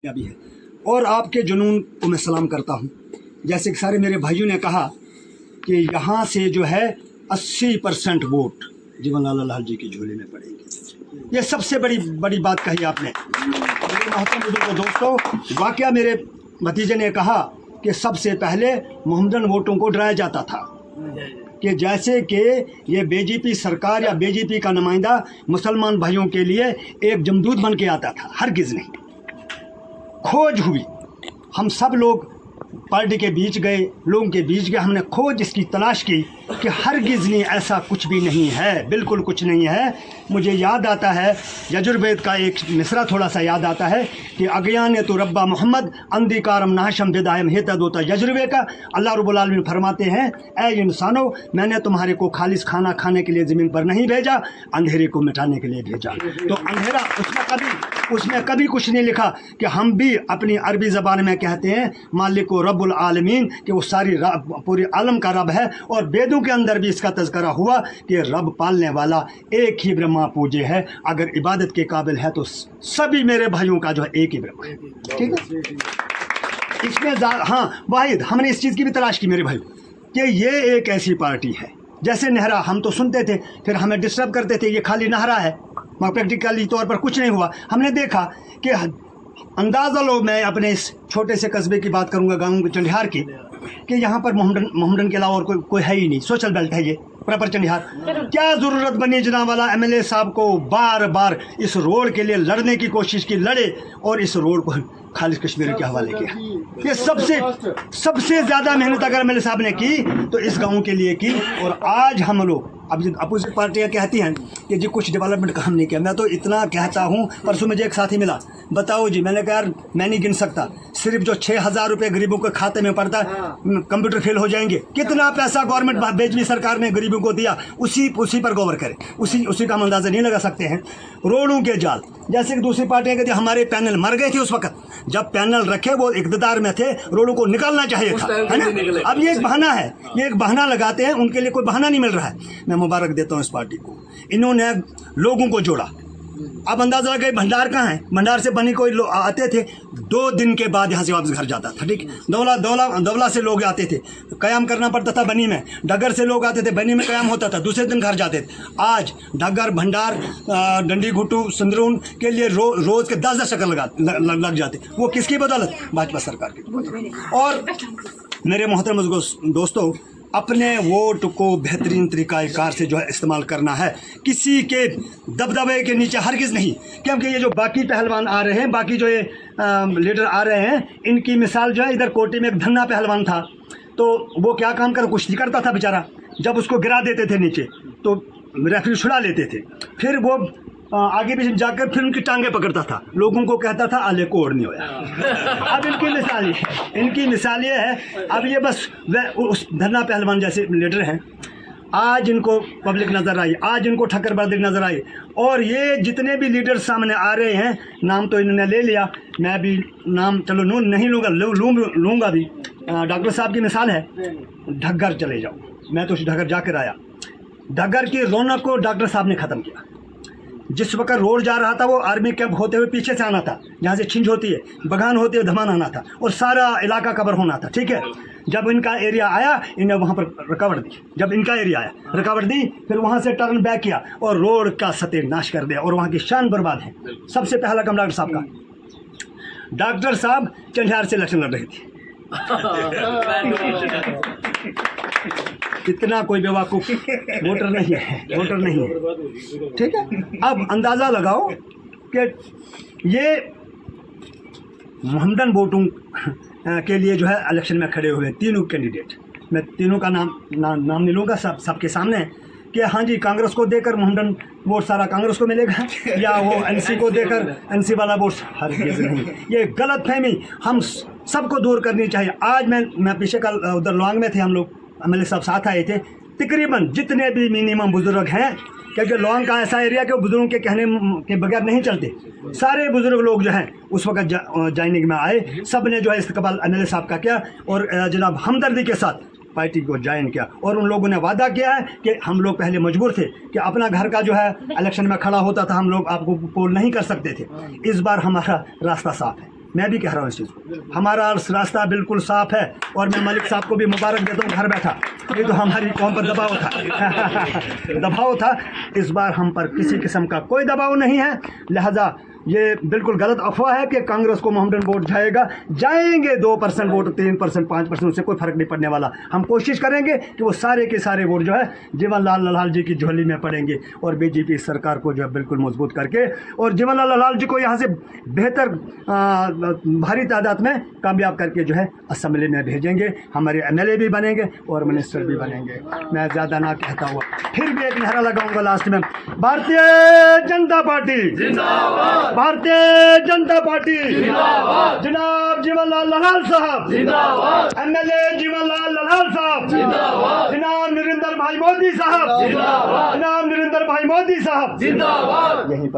भी है और आपके जुनून को मैं सलाम करता हूँ। जैसे कि सारे मेरे भाइयों ने कहा कि यहाँ से जो है 80% वोट जीवनलाल लाल जी की झोली में पड़ेंगे। ये सबसे बड़ी बात कही आपने। मेरे दोस्तों, वाकया मेरे भतीजे ने कहा कि सबसे पहले मोहम्मदन वोटों को डराया जाता था कि जैसे कि ये बीजेपी सरकार या बीजेपी का नुमाइंदा मुसलमान भाइयों के लिए एक जमदूत बन के आता था। हरगिज़ नहीं। खोज हुई, हम सब लोग पार्टी के बीच गए, लोगों के बीच गए, हमने खोज इसकी तलाश की कि हरगिज़ नहीं, ऐसा कुछ भी नहीं है, बिल्कुल कुछ नहीं है। मुझे याद आता है यजुर्वेद का एक मिसरा थोड़ा सा याद आता है कि अज्ञान तो रब्बा मोहम्मद अंधिकारम नाशम विदायम हेता दोता। यजुर्वेद का अल्लाह रब्बुल आलमीन फरमाते हैं, ऐ इंसानो, मैंने तुम्हारे को खालिस खाना खाने के लिए ज़मीन पर नहीं भेजा, अंधेरे को मिटाने के लिए भेजा। तो अंधेरा उसमें कभी कुछ नहीं लिखा कि हम भी अपनी अरबी ज़बान में कहते हैं मालिक रब्बुल आलमीन, कि वो सारी पूरे आलम का रब है। और वेदों के अंदर भी इसका तज़करा हुआ कि रब पालने वाला एक ही ब्रह्मा पूज्य है। अगर इबादत के काबिल है तो सभी मेरे भाइयों का जो है एक ही ब्रह्मा है। ठीक है, इसमें हाँ वाहिद हमने इस चीज़ की भी तलाश की मेरे भाई कि ये एक ऐसी पार्टी है जैसे नहरा। हम तो सुनते थे, फिर हमें डिस्टर्ब करते थे, ये खाली नहरा है, मगर प्रैक्टिकली तौर पर कुछ नहीं हुआ। हमने देखा कि अंदाज़ा लो, मैं अपने इस छोटे से कस्बे की बात करूंगा, गाँव चंडिहार की, कि यहाँ पर मोहम्मदन के अलावा और कोई है ही नहीं। सोशल बेल्ट है ये प्रॉपर चंडिहार। क्या ज़रूरत बनी जनाब वाला एमएलए साहब को बार बार इस रोड के लिए लड़ने की कोशिश की, लड़े और इस रोड को खालिस कश्मीर के हवाले किया। ये सबसे ज़्यादा मेहनत अगर एमएलए साहब ने की तो इस गाँव के लिए की। और आज हम लोग, अब अपोजिट पार्टियाँ कहती हैं कि जी कुछ डेवलपमेंट काम नहीं किया। मैं तो इतना कहता हूँ, परसों मुझे एक साथी मिला, बताओ जी, मैंने कहा यार मैं नहीं गिन सकता, सिर्फ जो 6,000 रुपये गरीबों के खाते में पड़ता है, कंप्यूटर फेल हो जाएंगे। कितना पैसा गवर्नमेंट बीजेपी सरकार ने गरीबों को दिया, उसी पर गौर करे, उसी का हम अंदाज़ा नहीं लगा सकते हैं। रोडों के जाल, जैसे कि दूसरी पार्टियाँ कहती हैं हमारे पैनल मर गए थे उस वक्त, जब पैनल रखे वो इक़्तिदार में थे, रोडों को निकालना चाहिए था, है ना। अब ये एक बहाना है, ये एक बहाना लगाते हैं, उनके लिए कोई बहाना नहीं मिल रहा है। मैं मुबारक देता हूँ इस पार्टी को, इन्होंने लोगों को जोड़ा। अब अंदाजा लगा भंडार कहाँ है, भंडार से बनी कोई आते थे, 2 दिन के बाद यहाँ से वापस घर जाता था। ठीक, दौला से लोग आते थे, क़याम करना पड़ता था बनी में। डगर से लोग आते थे, बनी में क़याम होता था, दूसरे दिन घर जाते थे। आज डगर, भंडार, डंडी घुटू, संदरून के लिए रोज़ के 10 चक्कर लग जाते। वो किसकी बदौलत? भाजपा सरकार की। और मेरे मोहतरम दोस्तों, अपने वोट को बेहतरीन तरीक़ाकार से जो है इस्तेमाल करना है, किसी के दबदबे के नीचे हरगिज़ नहीं। क्योंकि ये जो बाकी पहलवान आ रहे हैं, बाकी जो ये लीडर आ रहे हैं, इनकी मिसाल जो है, इधर कोटी में एक धन्ना पहलवान था, तो वो क्या काम कर कुश्ती करता था बेचारा। जब उसको गिरा देते थे नीचे तो रेफरी छुड़ा लेते थे, फिर वो आगे पीछे जाकर फिर उनकी टांगे पकड़ता था, लोगों को कहता था आले कोड़ नहीं होया। अब इनकी मिसाल ये है, अब ये बस उस धन्ना पहलवान जैसे लीडर हैं। आज इनको पब्लिक नज़र आई, आज इनको ठक्करबाजी नज़र आई। और ये जितने भी लीडर सामने आ रहे हैं, नाम तो इन्होंने ले लिया, मैं भी नाम चलो नहीं लूँगा भी। डॉक्टर साहब की मिसाल है, ढग्गर चले जाओ, मैं तो ढग्गर जाकर आया। ढग्गर की रौनक को डॉक्टर साहब ने ख़त्म किया। जिस वक्त रोड जा रहा था, वो आर्मी कैंप होते हुए पीछे से आना था, जहाँ से छिंज होती है, बगान होते हुए धमान आना था, और सारा इलाका कवर होना था। ठीक है, जब इनका एरिया आया, इन्हें वहाँ पर रुकावट दी। जब इनका एरिया आया, रुकावट दी, फिर वहाँ से टर्न बैक किया और रोड का सत्यानाश कर दिया, और वहाँ की शान बर्बाद है। सबसे पहला काम डॉक्टर साहब का। डॉक्टर साहब चंडिहार से इलेक्शन लड़ रहे थे। इतना कोई बेवकूफ़ वोटर नहीं है। ठीक है, अब अंदाज़ा लगाओ कि ये मोहम्मदन वोटों के लिए जो है इलेक्शन में खड़े हुए तीनों कैंडिडेट। मैं तीनों का नाम नहीं लूँगा, सबके सामने, कि हाँ जी कांग्रेस को देकर मोहम्मदन वोट सारा कांग्रेस को मिलेगा, या वो एनसी को देकर एनसी वाला वोट हर चीज़ नहीं। ये गलत फहमी हम सबको दूर करनी चाहिए। आज मैं पीछे कल उधर लॉन्ग में थे, हम लोग एमएलए सब साथ आए थे। तकरीबन जितने भी मिनिमम बुजुर्ग हैं, क्योंकि लॉन्ग का ऐसा एरिया कि बुजुर्गों के कहने के बगैर नहीं चलते, सारे बुजुर्ग लोग जो हैं उस वक्त ज्वाइनिंग में आए। सब ने जो है इस्तकबाल एमएलए साहब का किया और जनाब हमदर्दी के साथ पार्टी को ज्वाइन किया। और उन लोगों ने वादा किया है कि हम लोग पहले मजबूर थे कि अपना घर का जो है इलेक्शन में खड़ा होता था, हम लोग आपको पोल नहीं कर सकते थे। इस बार हमारा रास्ता साफ है। मैं भी कह रहा हूँ इस चीज़ को, हमारा रास्ता बिल्कुल साफ है। और मैं मलिक साहब को भी मुबारक देता हूँ घर बैठा, ये तो हमारी कौम पर दबाव था दबाव था। इस बार हम पर किसी किस्म का कोई दबाव नहीं है, लिहाजा ये बिल्कुल गलत अफवाह है कि कांग्रेस को मोहम्मदन वोट जाएंगे 2% वोट, 3%, 5%, उससे कोई फर्क नहीं पड़ने वाला। हम कोशिश करेंगे कि वो सारे के सारे वोट जो है जीवन लाल लल्हाल जी की झोली में पड़ेंगे और बीजेपी सरकार को जो है बिल्कुल मजबूत करके और जीवन लाल लल्हाल जी को यहाँ से बेहतर भारी तादाद में कामयाब करके जो है असेंबली में भेजेंगे। हमारे MLA भी बनेंगे और मिनिस्टर भी बनेंगे। मैं ज़्यादा ना कहता हुआ फिर भी एक नारा लगाऊंगा लास्ट में, भारतीय जनता पार्टी जिंदाबाद, भारतीय जनता पार्टी जिंदाबाद, जनाब जीवन लाल लल्हाल साहब जिंदाबाद, MLA जीवन लाल लल्हाल साहब जिंदाबाद, जनाब नरेंद्र भाई मोदी साहब जिंदाबाद, जनाब नरेंद्र भाई मोदी साहब जिंदाबाद। यहीं पर